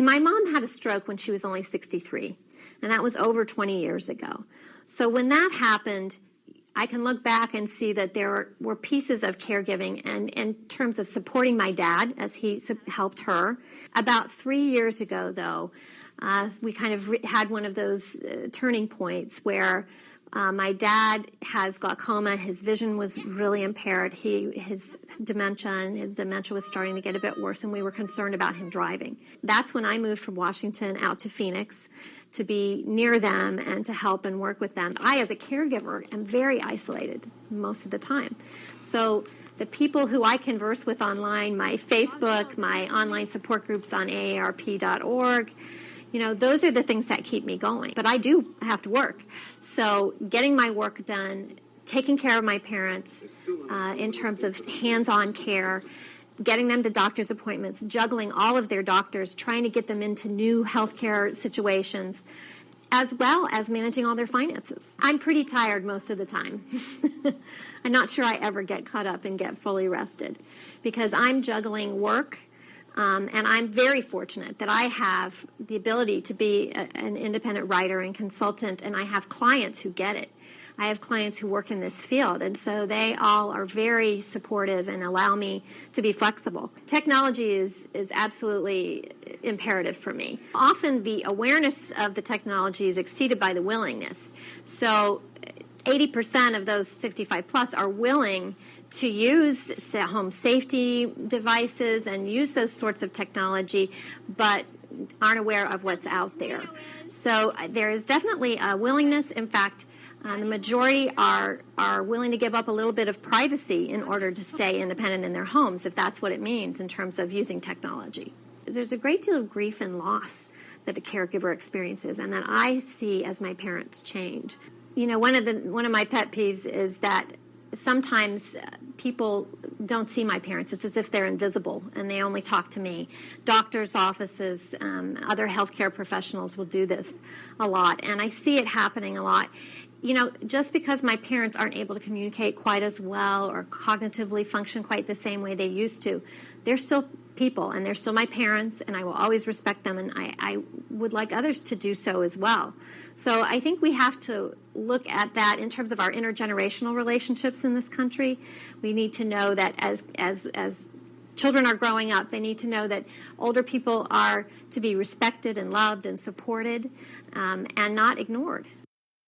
My mom had a stroke when she was only 63, and that was over 20 years ago. So when that happened, I can look back and see that there were pieces of caregiving and in terms of supporting my dad as he helped her. About 3 years ago, though, we kind of had one of those turning points where my dad has glaucoma. His vision was really impaired. His dementia was starting to get a bit worse, and we were concerned about him driving. That's when I moved from Washington out to Phoenix to be near them and to help and work with them. I, as a caregiver, am very isolated most of the time. So the people who I converse with online, my Facebook, my online support groups on AARP.org, those are the things that keep me going. But I do have to work. So getting my work done, taking care of my parents in terms of hands-on care, getting them to doctor's appointments, juggling all of their doctors, trying to get them into new healthcare situations, as well as managing all their finances. I'm pretty tired most of the time. I'm not sure I ever get caught up and get fully rested because I'm juggling work. And I'm very fortunate that I have the ability to be an independent writer and consultant, and I have clients who get it. I have clients who work in this field, and so they all are very supportive and allow me to be flexible. Technology is absolutely imperative for me. Often the awareness of the technology is exceeded by the willingness. So 80% of those 65 plus are willing to use home safety devices and use those sorts of technology, but aren't aware of what's out there. So there is definitely a willingness. In fact, the majority are willing to give up a little bit of privacy in order to stay independent in their homes, if that's what it means in terms of using technology. There's a great deal of grief and loss that a caregiver experiences, and that I see as my parents change. One of my pet peeves is that sometimes people don't see my parents. It's as if they're invisible and they only talk to me. Doctors' offices, other healthcare professionals will do this a lot, and I see it happening a lot. Just because my parents aren't able to communicate quite as well or cognitively function quite the same way they used to, they're still people, and they're still my parents, and I will always respect them, and I would like others to do so as well. So I think we have to look at that in terms of our intergenerational relationships in this country. We need to know that as children are growing up, they need to know that older people are to be respected and loved and supported and not ignored.